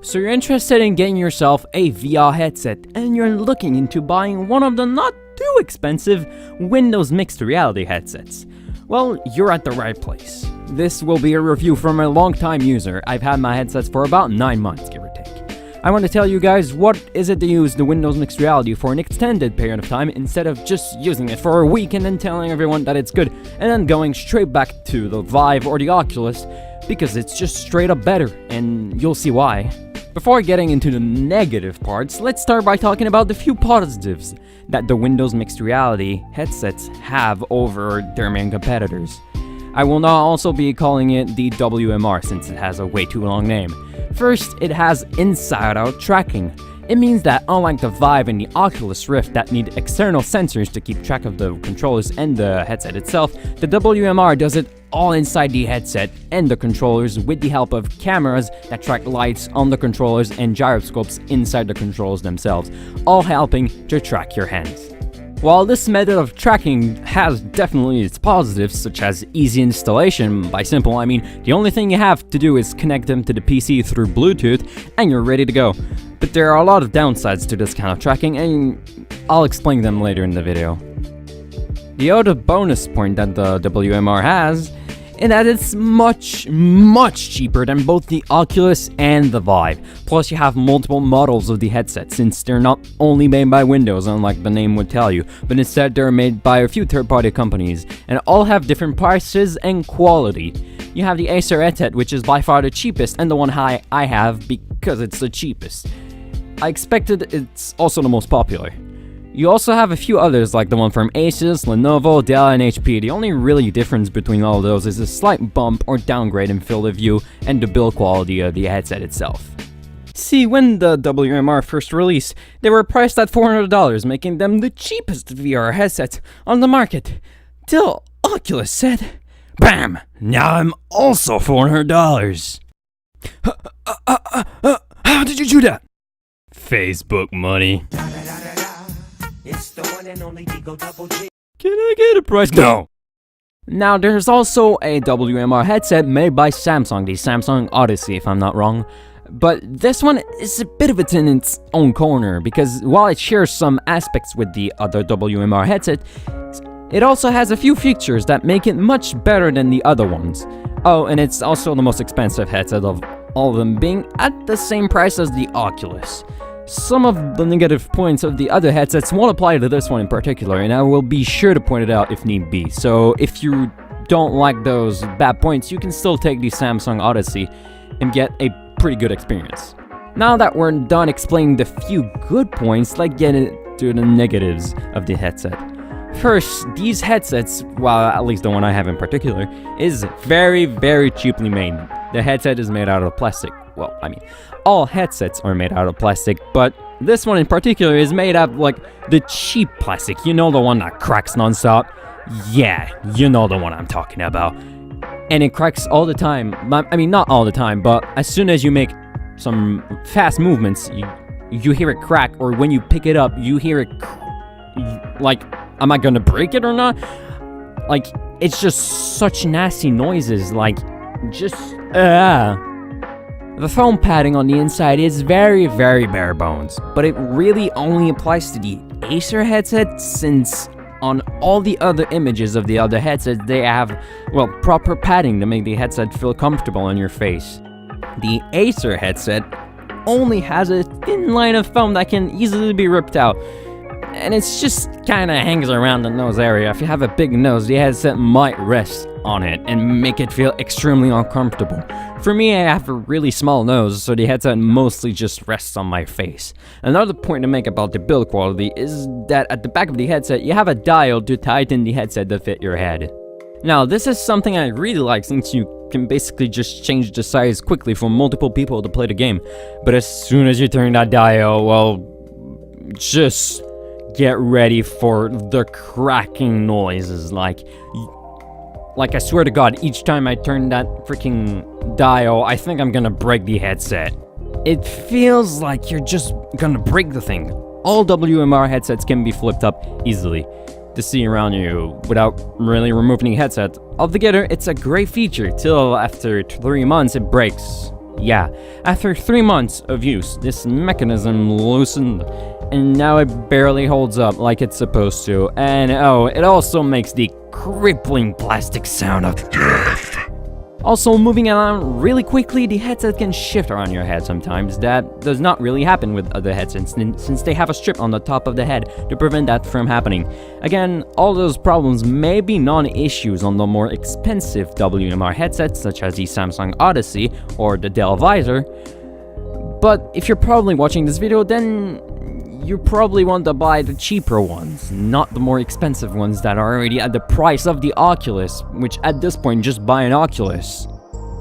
So you're interested in getting yourself a VR headset and you're looking into buying one of the not too expensive Windows mixed reality headsets. Well, you're at the right place. This will be a review from a long-time user. I've had my headsets for about 9 months, give or take. I want to tell you guys what is it to use the Windows mixed reality for an extended period of time instead of just using it for a week and then telling everyone that it's good and then going straight back to the Vive or the Oculus because it's just straight up better, and you'll see why. Before getting into the negative parts, let's start by talking about the few positives that the Windows mixed reality headsets have over their main competitors. I will not also be calling it the WMR since it has a way too long name. First, it has inside-out tracking. It means that unlike the Vive and the Oculus Rift that need external sensors to keep track of the controllers and the headset itself, the WMR does it all inside the headset and the controllers with the help of cameras that track lights on the controllers and gyroscopes inside the controllers themselves, all helping to track your hands. While this method of tracking has definitely its positives, such as easy installation, by simple I mean the only thing you have to do is connect them to the PC through Bluetooth and you're ready to go. But there are a lot of downsides to this kind of tracking and I'll explain them later in the video. The other bonus point that the WMR has is that it's much cheaper than both the Oculus and the Vive. Plus you have multiple models of the headset since they're not only made by Windows unlike the name would tell you, but instead they're made by a few third-party companies and all have different prices and quality. You have the Acer headset, which is by far the cheapest and the one I have because it's the cheapest. I expected it's also the most popular. You also have a few others like the one from Asus, Lenovo, Dell, and HP. The only really difference between all of those is a slight bump or downgrade in field of view and the build quality of the headset itself. See, when the WMR first released, they were priced at $400, making them the cheapest VR headsets on the market. Till Oculus said, BAM! Now I'm also $400. How did you do that? Facebook money. It's the one and only Digo Double G. Can I get a price? No! Now, there's also a WMR headset made by Samsung, the Samsung Odyssey, if I'm not wrong. But this one is a bit of in its own corner, because while it shares some aspects with the other WMR headset, it also has a few features that make it much better than the other ones. Oh, and it's also the most expensive headset of all of them, being at the same price as the Oculus. Some of the negative points of the other headsets won't apply to this one in particular, and I will be sure to point it out if need be. So if you don't like those bad points, you can still take the Samsung Odyssey and get a pretty good experience. Now that we're done explaining the few good points, let's get into the negatives of the headset. First, these headsets, well, at least the one I have in particular, is very cheaply made. The headset is made out of plastic. Well, I mean, all headsets are made out of plastic, but this one in particular is made out of, like, the cheap plastic. You know, the one that cracks non-stop? Yeah, you know the one I'm talking about. And it cracks all the time. I mean, not all the time, but as soon as you make some fast movements, you hear it crack, or when you pick it up, you hear it, like, am I gonna break it or not? Like, it's just such nasty noises, like, just, The foam padding on the inside is very bare bones, but it really only applies to the Acer headset since on all the other images of the other headsets they have, well, proper padding to make the headset feel comfortable on your face. The Acer headset only has a thin line of foam that can easily be ripped out, and it's just kinda hangs around the nose area. If you have a big nose, the headset might rest on it and make it feel extremely uncomfortable. For me, I have a really small nose, so the headset mostly just rests on my face. Another point to make about the build quality is that at the back of the headset, you have a dial to tighten the headset to fit your head. Now, this is something I really like since you can basically just change the size quickly for multiple people to play the game. But as soon as you turn that dial, well, just get ready for the cracking noises. Like I swear to God, each time I turn that freaking dial, I think I'm gonna break the headset. It feels like you're just gonna break the thing. All WMR headsets can be flipped up easily to see around you without really removing the headset. Altogether, it's a great feature till after 3 months it breaks. Yeah, after 3 months of use, this mechanism loosened, and now it barely holds up like it's supposed to, and oh, it also makes the crippling plastic sound of death. Also, moving around really quickly, the headset can shift around your head sometimes. That does not really happen with other headsets since they have a strip on the top of the head to prevent that from happening. Again, all those problems may be non-issues on the more expensive WMR headsets such as the Samsung Odyssey or the Dell Visor. But if you're probably watching this video, then you probably want to buy the cheaper ones, not the more expensive ones that are already at the price of the Oculus, which at this point just buy an Oculus.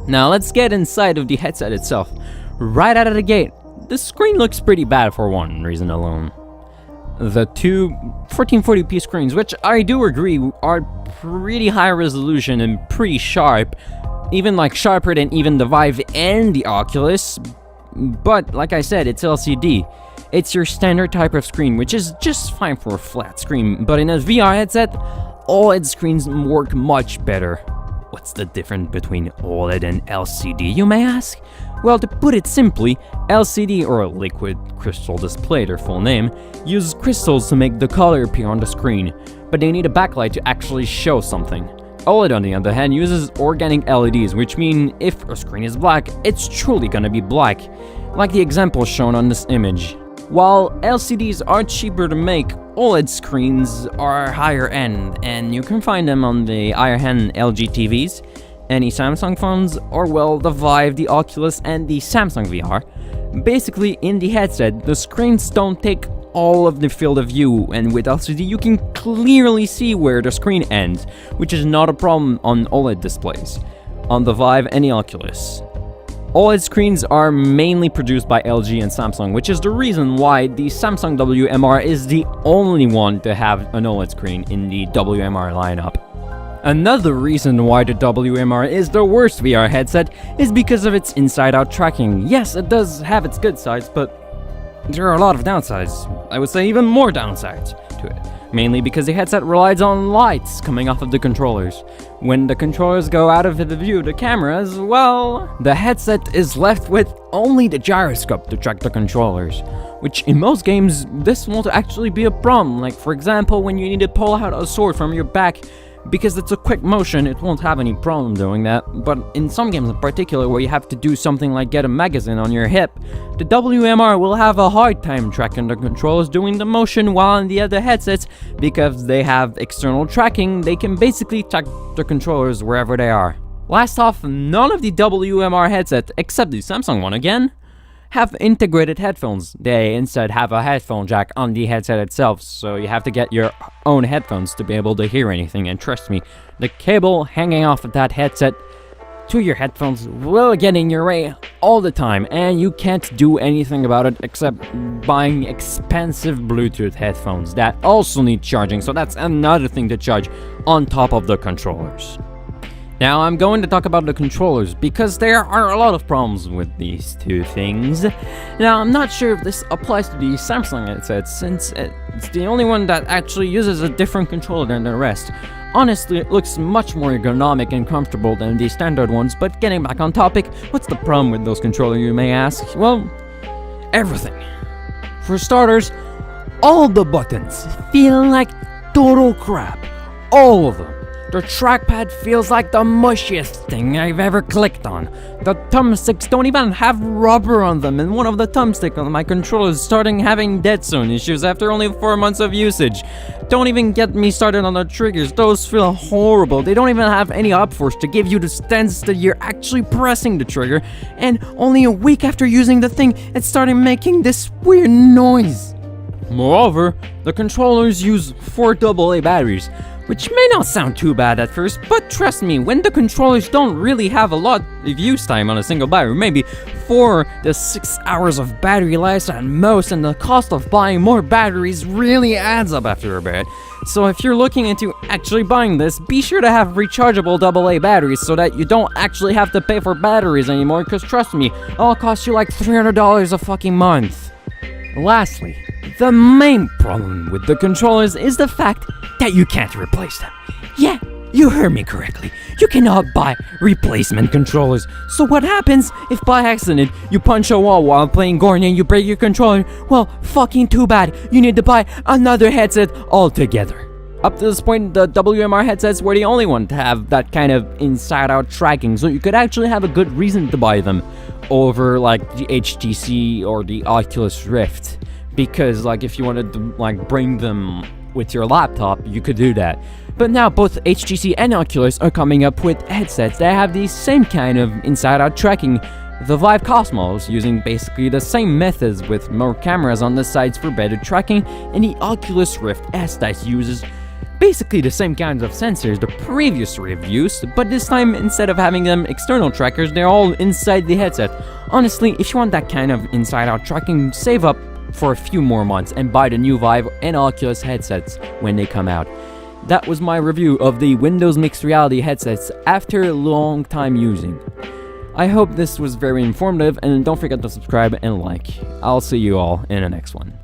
Now let's get inside of the headset itself. Right out of the gate, the screen looks pretty bad for one reason alone. The two 1440p screens, which I do agree are pretty high resolution and pretty sharp, even like sharper than even the Vive and the Oculus, but like I said, it's LCD. It's your standard type of screen, which is just fine for a flat screen, but in a VR headset, OLED screens work much better. What's the difference between OLED and LCD, you may ask? Well, to put it simply, LCD, or liquid crystal display, their full name, uses crystals to make the color appear on the screen, but they need a backlight to actually show something. OLED, on the other hand, uses organic LEDs, which mean if a screen is black, it's truly gonna be black, like the example shown on this image. While LCDs are cheaper to make, OLED screens are higher end, and you can find them on the higher end LG TVs, any Samsung phones, or well, the Vive, the Oculus, and the Samsung VR. Basically, in the headset, the screens don't take all of the field of view, and with LCD you can clearly see where the screen ends, which is not a problem on OLED displays, on the Vive and the Oculus. OLED screens are mainly produced by LG and Samsung, which is the reason why the Samsung WMR is the only one to have an OLED screen in the WMR lineup. Another reason why the WMR is the worst VR headset is because of its inside-out tracking. Yes, it does have its good sides, but there are a lot of downsides. I would say even more downsides to it. Mainly because the headset relies on lights coming off of the controllers. When the controllers go out of the view of the cameras, well, the headset is left with only the gyroscope to track the controllers. Which in most games, this won't actually be a problem. Like for example, when you need to pull out a sword from your back, because it's a quick motion, it won't have any problem doing that, but in some games in particular where you have to do something like get a magazine on your hip, the WMR will have a hard time tracking the controllers doing the motion, while in the other headsets, because they have external tracking, they can basically track the controllers wherever they are. Last off, none of the WMR headsets, except the Samsung one again, have integrated headphones. They instead have a headphone jack on the headset itself, so you have to get your own headphones to be able to hear anything, and trust me, the cable hanging off of that headset to your headphones will get in your way all the time, and you can't do anything about it except buying expensive Bluetooth headphones that also need charging, so that's another thing to charge on top of the controllers. Now I'm going to talk about the controllers, because there are a lot of problems with these two things. Now I'm not sure if this applies to the Samsung headset, since it's the only one that actually uses a different controller than the rest. Honestly, it looks much more ergonomic and comfortable than the standard ones, but getting back on topic, what's the problem with those controllers, you may ask? Well, everything. For starters, all the buttons feel like total crap. All of them. The trackpad feels like the mushiest thing I've ever clicked on. The thumbsticks don't even have rubber on them, and one of the thumbsticks on my controller is starting having dead zone issues after only 4 months of usage. Don't even get me started on the triggers, those feel horrible. They don't even have any upforce to give you the sense that you're actually pressing the trigger, and only a week after using the thing, it started making this weird noise. Moreover, the controllers use 4 AA batteries, which may not sound too bad at first, but trust me, when the controllers don't really have a lot of use time on a single battery, maybe 4 to 6 hours of battery life at most, and the cost of buying more batteries really adds up after a bit. So if you're looking into actually buying this, be sure to have rechargeable AA batteries so that you don't actually have to pay for batteries anymore, because trust me, it'll cost you like $300 a fucking month. Lastly, the main problem with the controllers is the fact that you can't replace them. Yeah, You heard me correctly. You cannot buy replacement controllers. So what happens if by accident you punch a wall while playing Gorn and you break your controller? Well, fucking too bad. You need to buy another headset altogether. Up to this point, the WMR headsets were the only one to have that kind of inside-out tracking, so you could actually have a good reason to buy them over like the HTC or the Oculus Rift. Because like if you wanted to like bring them with your laptop, you could do that. But now both HTC and Oculus are coming up with headsets that have the same kind of inside-out tracking. The Vive Cosmos using basically the same methods with more cameras on the sides for better tracking, and the Oculus Rift S that uses basically the same kinds of sensors the previous Rift used, but this time instead of having them external trackers, they're all inside the headset. Honestly, if you want that kind of inside-out tracking, save up for a few more months and buy the new Vive and Oculus headsets when they come out. That was my review of the Windows Mixed Reality headsets after a long time using. I hope this was very informative, and don't forget to subscribe and like. I'll see you all in the next one.